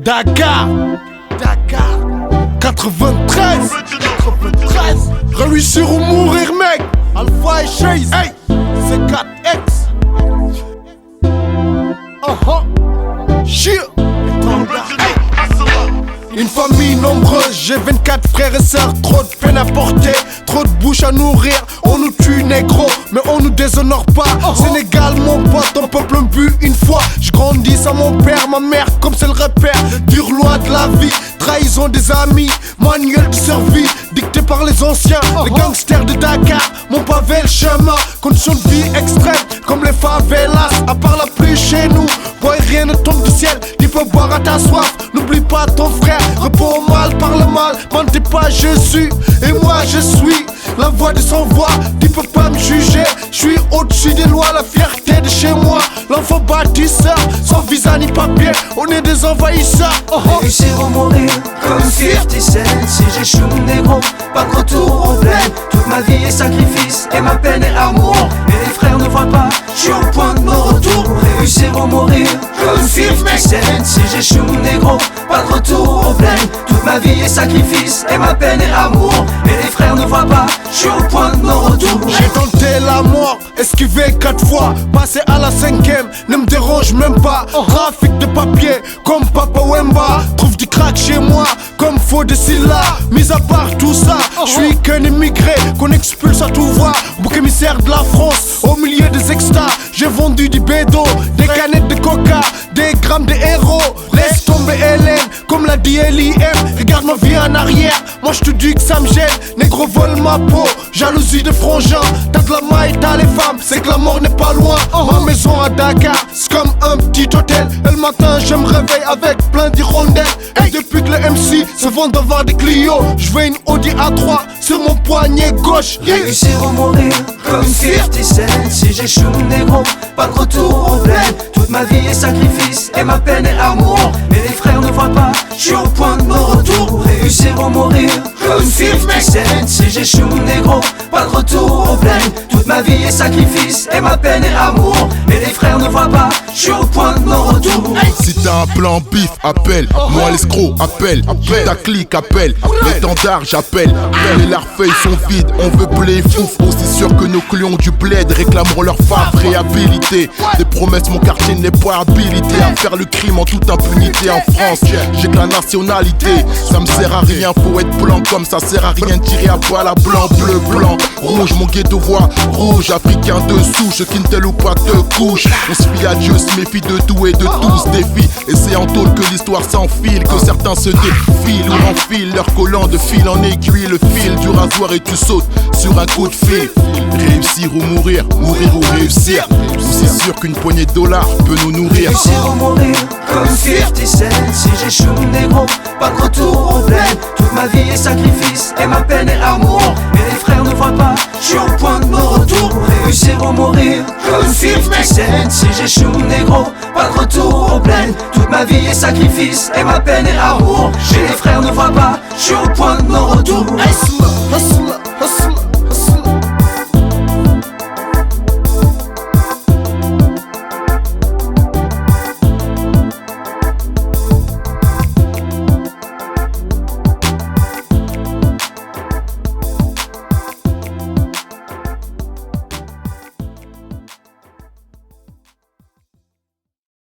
Dakar, 93, réussir ou mourir mec. Alpha et Chase, hey, c'est 4X. Chier. Une famille nombreuse, j'ai 24 frères et sœurs, trop de peine à porter, trop de bouches à nourrir. On nous tue négro, mais on nous déshonore pas. Sénégal mon pote, ton peuple un but une fois. Je grandis sans mon père, ma mère comme c'est le repère. Dure loi de la vie, trahison des amis, manuel de survie dicté par les anciens. Les gangsters de Dakar m'ont pavé le chemin. Conditions de vie extrêmes comme les favelas. À part la pluie chez nous, boy rien ne tombe du ciel. Il faut boire à ta soif, n'oublie pas ton frère. Repos au mal, parle mal, mentez pas je suis. Et moi je suis la voix de sans voix. Tu peux pas me juger, je suis au-dessus des lois. La fierté de chez moi, l'enfant bâtisseur, sans visa ni papier, on est des envahisseurs. Réussir ou mourir comme 50 Cent. Si j'échoue négro, pas de retour au bled. Toute ma vie est sacrifice et ma peine est amour. Et les frères ne voient pas, je suis au point de mon retour. Réussir ou mourir comme 50 Cent. Si j'échoue négro, pas de retour au bled. Toute ma vie est sacrifice et ma peine est amour. Et les frères ne voient pas, je suis au point de mon retour. J'ai tenté la mort, esquivé 4 fois, passé à la 5ème, ne me dérange même pas. Trafic de papier comme Papa Wemba, trouve du crack chez moi comme Faux de Silla. Mis à part tout ça, je suis qu'un immigré qu'on expulse à tout voir. Bouc émissaire de la France, au milieu des extas, j'ai vendu du bédo, des canettes de coca, des grammes de héros. Laisse tomber Hélène, comme l'a dit LIM. Regarde ma vie en arrière, moi je te dis que ça me gêne. Négro vole ma peau, jalousie de frangin. T'as de la maille, t'as les femmes, c'est que la mort n'est pas loin. Ma maison à Dakar, c'est comme un petit hôtel. Et le matin je me réveille avec plein d'hirondelles. Et depuis que les MC se vont devant des Clio, je veux une Audi A3 sur mon poignet gauche. Réussir ou mourir comme 50 Cent. Si j'échoue négro, pas de retour au bled. Toute ma vie est sacrifice et ma peine est amour. Mais les frères ne voient pas, je suis au point de mon retour. Réussir ou mourir comme 50 Cent. Si j'échoue négro, pas de retour au bled. Toute ma vie est sacrifice et ma peine est amour. Et les frères ne voient pas, je suis au point de mon retour. Si t'as un plan bif, appelle. Moi l'escroc, appelle. Ta clique, appelle. L'étendard, j'appelle. Les larfeuilles sont vides, on veut blé fouf. Aussi sûr que nos clients du bled réclameront leur fave. Réhabilité, des promesses, mon quartier n'est pas habilité à faire le crime en toute impunité. En France, j'ai que la nationalité. Ça me sert à rien, faut être blanc comme ça sert à rien de tirer à balle à blanc, bleu, blanc, rouge. Mon ghetto voit rouge, africain de souche, Quintel ou pas te couche. On se fie à Dieu, se méfie de tout et de tous. Défie, et c'est en tôle que l'histoire s'enfile. Que certains se défilent ou enfilent leur collant de fil en aiguille. Le fil du rasoir et tu sautes sur un coup de fil. Réussir ou mourir, mourir ou réussir. Aussi sûr qu'une poignée de dollars peut nous nourrir. Réussir ou mourir comme 50 Cent. Si j'échoue négro, pas de retour au bled. Toute ma vie est sacrifice et ma peine est amour. Mais les frères ne voient pas, je suis au point de mon retour. Réussir ou mourir comme 50 Cent. Si j'échoue négro, pas de retour au bled. Toute ma vie est sacrifice et ma peine est amour. Mais les frères ne voient pas, je suis au point de mon retour. Hustler, hustler, hustler.